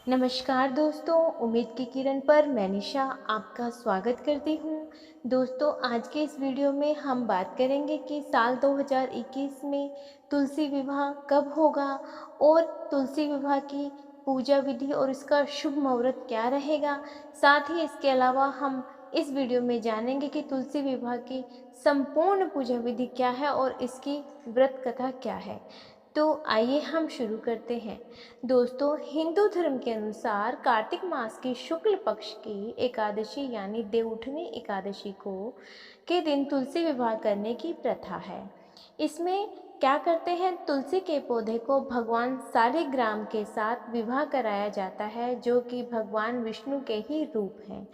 नमस्कार दोस्तों, उम्मीद की किरण पर मैं निशा आपका स्वागत करती हूँ। दोस्तों, आज के इस वीडियो में हम बात करेंगे कि साल 2021 में तुलसी विवाह कब होगा और तुलसी विवाह की पूजा विधि और इसका शुभ मुहूर्त क्या रहेगा। साथ ही इसके अलावा हम इस वीडियो में जानेंगे कि तुलसी विवाह की संपूर्ण पूजा विधि क्या है और इसकी व्रत कथा क्या है। तो आइए हम शुरू करते हैं। दोस्तों, हिंदू धर्म के अनुसार कार्तिक मास की शुक्ल पक्ष की एकादशी यानी देवउठनी एकादशी को के दिन तुलसी विवाह करने की प्रथा है। इसमें क्या करते हैं, तुलसी के पौधे को भगवान सालिग्राम के साथ विवाह कराया जाता है, जो कि भगवान विष्णु के ही रूप हैं।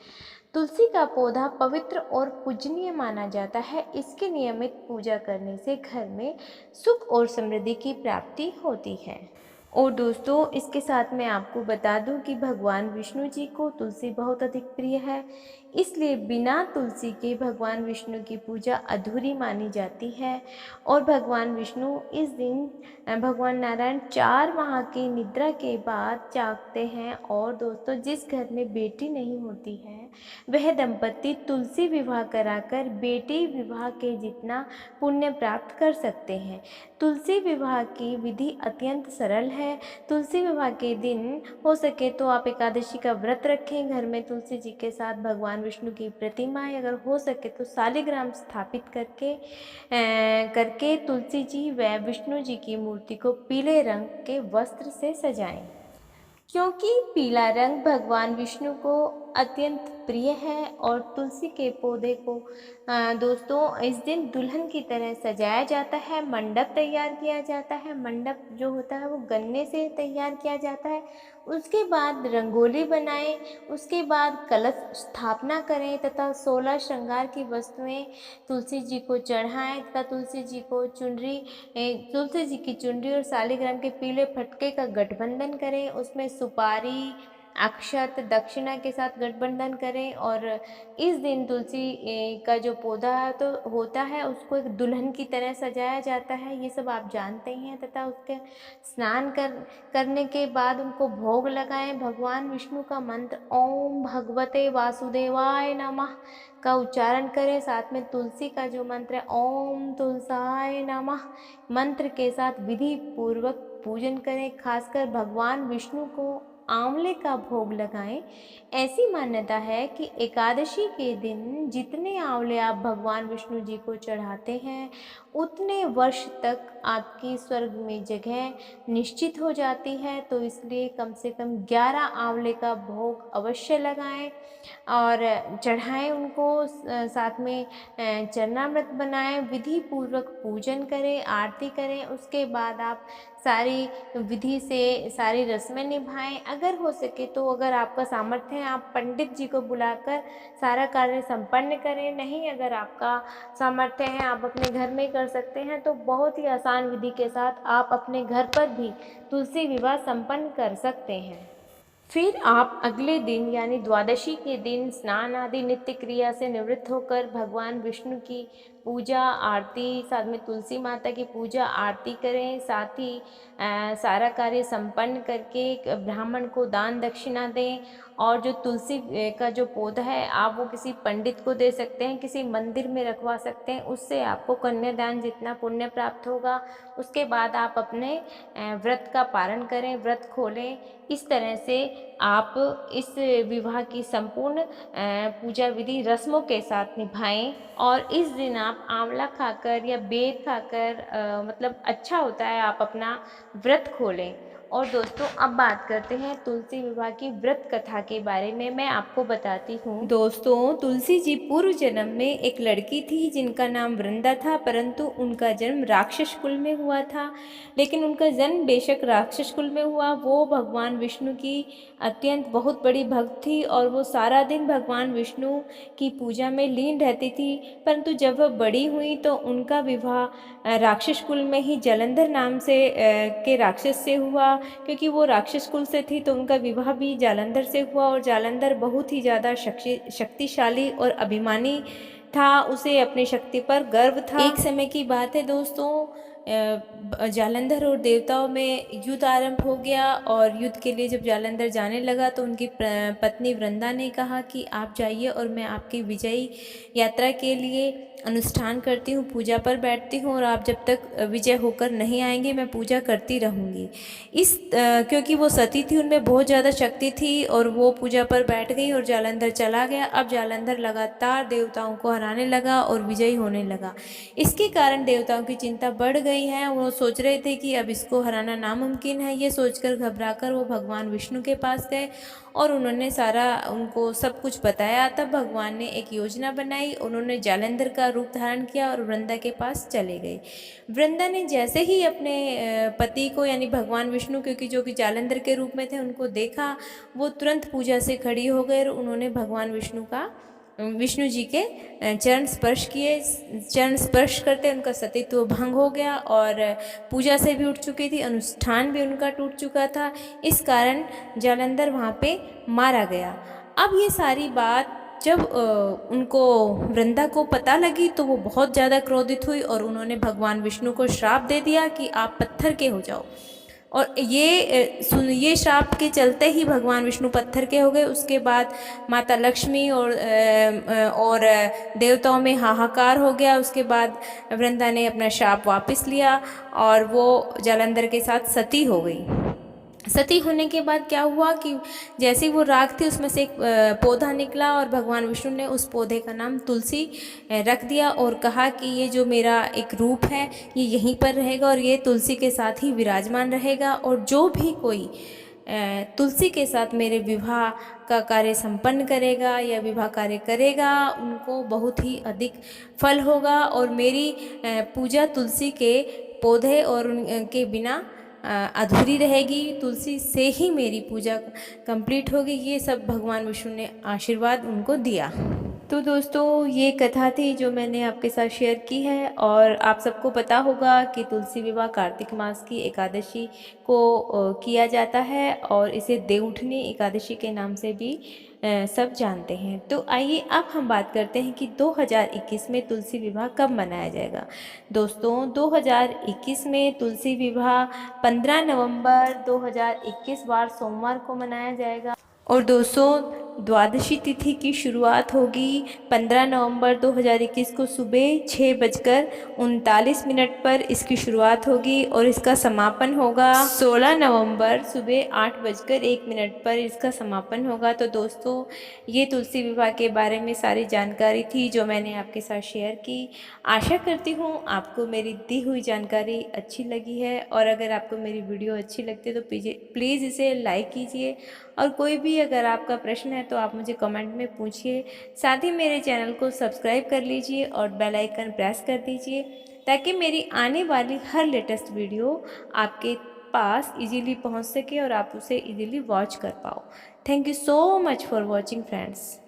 तुलसी का पौधा पवित्र और पूजनीय माना जाता है। इसकी नियमित पूजा करने से घर में सुख और समृद्धि की प्राप्ति होती है। और दोस्तों, इसके साथ मैं आपको बता दूं कि भगवान विष्णु जी को तुलसी बहुत अधिक प्रिय है, इसलिए बिना तुलसी के भगवान विष्णु की पूजा अधूरी मानी जाती है। और भगवान विष्णु इस दिन भगवान नारायण 4 माह की निद्रा के बाद जागते हैं। और दोस्तों, जिस घर में बेटी नहीं होती है वह दंपति तुलसी विवाह कराकर बेटी विवाह के जितना पुण्य प्राप्त कर सकते हैं। तुलसी विवाह की विधि अत्यंत सरल है। तुलसी विवाह के दिन हो सके तो आप एकादशी का व्रत रखें, घर में तुलसी जी के साथ भगवान विष्णु की प्रतिमाएं, अगर हो सके तो शालिग्राम स्थापित करके तुलसी जी व विष्णु जी की मूर्ति को पीले रंग के वस्त्र से सजाएं, क्योंकि पीला रंग भगवान विष्णु को अत्यंत प्रिय है। और तुलसी के पौधे को दोस्तों इस दिन दुल्हन की तरह सजाया जाता है। मंडप तैयार किया जाता है। मंडप जो होता है वो गन्ने से तैयार किया जाता है। उसके बाद रंगोली बनाएं, उसके बाद कलश स्थापना करें तथा 16 श्रृंगार की वस्तुएं तुलसी जी को चढ़ाएं तथा तुलसी जी की चुनरी और शालिग्राम के पीले फटके का गठबंधन करें। उसमें सुपारी, अक्षत, दक्षिणा के साथ गठबंधन करें। और इस दिन तुलसी का जो पौधा तो होता है उसको एक दुल्हन की तरह सजाया जाता है, ये सब आप जानते ही हैं। तथा उसके करने के बाद उनको भोग लगाएं। भगवान विष्णु का मंत्र ओम भगवते वासुदेवाय नमः का उच्चारण करें। साथ में तुलसी का जो मंत्र है ओम तुलसाय नमः मंत्र के साथ विधि पूर्वक पूजन करें। खासकर भगवान विष्णु को आंवले का भोग लगाएं। ऐसी मान्यता है कि एकादशी के दिन जितने आंवले आप भगवान विष्णु जी को चढ़ाते हैं उतने वर्ष तक आपकी स्वर्ग में जगह निश्चित हो जाती है। तो इसलिए कम से कम 11 आंवले का भोग अवश्य लगाएं और चढ़ाएं उनको। साथ में चरणामृत बनाएं, विधि पूर्वक पूजन करें, आरती करें। उसके बाद आप सारी विधि से सारी रस्में निभाएं। अगर हो सके तो अगर आपका सामर्थ्य है आप पंडित जी को बुलाकर सारा कार्य संपन्न करें। नहीं, अगर आपका सामर्थ्य है आप अपने घर में कर सकते हैं तो बहुत ही आसान विधि के साथ आप अपने घर पर भी तुलसी विवाह संपन्न कर सकते हैं। फिर आप अगले दिन यानी द्वादशी के दिन स्नान आदि नित्य क्रिया से निवृत्त होकर भगवान विष्णु की पूजा आरती, साथ में तुलसी माता की पूजा आरती करें। साथ ही सारा कार्य संपन्न करके ब्राह्मण को दान दक्षिणा दें। और जो तुलसी का जो पौधा है आप वो किसी पंडित को दे सकते हैं, किसी मंदिर में रखवा सकते हैं, उससे आपको कन्यादान जितना पुण्य प्राप्त होगा। उसके बाद आप अपने व्रत का पारण करें, व्रत खोलें। इस तरह से आप इस विवाह की संपूर्ण पूजा विधि रस्मों के साथ निभाएं। और इस दिन आप आंवला खाकर या बेर खाकर मतलब अच्छा होता है आप अपना व्रत खोलें। और दोस्तों, अब बात करते हैं तुलसी विवाह की व्रत कथा के बारे में। मैं आपको बताती हूँ। दोस्तों, तुलसी जी पूर्व जन्म में एक लड़की थी जिनका नाम वृंदा था, परंतु उनका जन्म राक्षस कुल में हुआ था। लेकिन उनका जन्म बेशक राक्षस कुल में हुआ, वो भगवान विष्णु की अत्यंत बहुत बड़ी भक्त थी और वो सारा दिन भगवान विष्णु की पूजा में लीन रहती थी। परंतु जब वह बड़ी हुई तो उनका विवाह राक्षस कुल में ही जालंधर नाम से के राक्षस से हुआ। क्योंकि वो राक्षस कुल से थी तो उनका विवाह भी जालंधर से हुआ। और जालंधर बहुत ही ज़्यादा शक्तिशाली और अभिमानी था, उसे अपनी शक्ति पर गर्व था। एक समय की बात है दोस्तों, जालंधर और देवताओं में युद्ध आरंभ हो गया। और युद्ध के लिए जब जालंधर जाने लगा तो उनकी पत्नी वृंदा ने कहा कि आप जाइए और मैं आपकी विजयी यात्रा के लिए अनुष्ठान करती हूँ, पूजा पर बैठती हूँ, और आप जब तक विजय होकर नहीं आएंगे मैं पूजा करती रहूँगी। क्योंकि वो सती थी, उनमें बहुत ज़्यादा शक्ति थी, और वो पूजा पर बैठ गई और जालंधर चला गया। अब जालंधर लगातार देवताओं को हराने लगा और विजयी होने लगा। इसके कारण देवताओं की चिंता बढ़ गई है। वो सोच रहे थे कि अब इसको हराना नामुमकिन है। ये सोचकर घबराकर वो भगवान विष्णु के पास गए और उन्होंने उनको सब कुछ बताया। तब भगवान ने एक योजना बनाई। उन्होंने जालंधर का रूप धारण किया और वृंदा के पास चले गए। वृंदा ने जैसे ही अपने पति को यानी भगवान विष्णु, क्योंकि जो कि जालंधर के रूप में थे, उनको देखा, वो तुरंत पूजा से खड़ी हो गए और उन्होंने भगवान विष्णु जी के चरण स्पर्श किए। चरण स्पर्श करते उनका सतीत्व भंग हो गया और पूजा से भी उठ चुकी थी, अनुष्ठान भी उनका टूट चुका था। इस कारण जालंधर वहाँ पे मारा गया। अब ये सारी बात जब उनको वृंदा को पता लगी तो वो बहुत ज़्यादा क्रोधित हुई और उन्होंने भगवान विष्णु को श्राप दे दिया कि आप पत्थर के हो जाओ। और ये श्राप के चलते ही भगवान विष्णु पत्थर के हो गए। उसके बाद माता लक्ष्मी और देवताओं में हाहाकार हो गया। उसके बाद वृंदा ने अपना श्राप वापस लिया और वो जालंधर के साथ सती हो गई। सती होने के बाद क्या हुआ कि जैसे वो राख थी उसमें से एक पौधा निकला और भगवान विष्णु ने उस पौधे का नाम तुलसी रख दिया और कहा कि ये जो मेरा एक रूप है ये यहीं पर रहेगा और ये तुलसी के साथ ही विराजमान रहेगा, और जो भी कोई तुलसी के साथ मेरे विवाह का कार्य संपन्न करेगा या विवाह कार्य करेगा उनको बहुत ही अधिक फल होगा, और मेरी पूजा तुलसी के पौधे और उनके बिना अधूरी रहेगी। तुलसी से ही मेरी पूजा कंप्लीट होगी। ये सब भगवान विष्णु ने आशीर्वाद उनको दिया। तो दोस्तों ये कथा थी जो मैंने आपके साथ शेयर की है। और आप सबको पता होगा कि तुलसी विवाह कार्तिक मास की एकादशी को किया जाता है और इसे देवउठनी एकादशी के नाम से भी सब जानते हैं। तो आइए अब हम बात करते हैं कि 2021 में तुलसी विवाह कब मनाया जाएगा। दोस्तों 2021 में तुलसी विवाह 15 नवंबर 2021 वार सोमवार को मनाया जाएगा। और दोस्तों द्वादशी तिथि की शुरुआत होगी 15 नवंबर 2021 को सुबह 6:39 पर इसकी शुरुआत होगी और इसका समापन होगा 16 नवंबर सुबह 8:01 पर इसका समापन होगा। तो दोस्तों ये तुलसी विवाह के बारे में सारी जानकारी थी जो मैंने आपके साथ शेयर की। आशा करती हूँ आपको मेरी दी हुई जानकारी अच्छी लगी है, और अगर आपको मेरी वीडियो अच्छी लगती है तो प्लीज़ इसे लाइक कीजिए, और कोई भी अगर आपका प्रश्न है तो आप मुझे कमेंट में पूछिए। साथ ही मेरे चैनल को सब्सक्राइब कर लीजिए और बेल आइकन प्रेस कर दीजिए ताकि मेरी आने वाली हर लेटेस्ट वीडियो आपके पास इजीली पहुंच सके और आप उसे इजीली वॉच कर पाओ। Thank you so much for watching friends.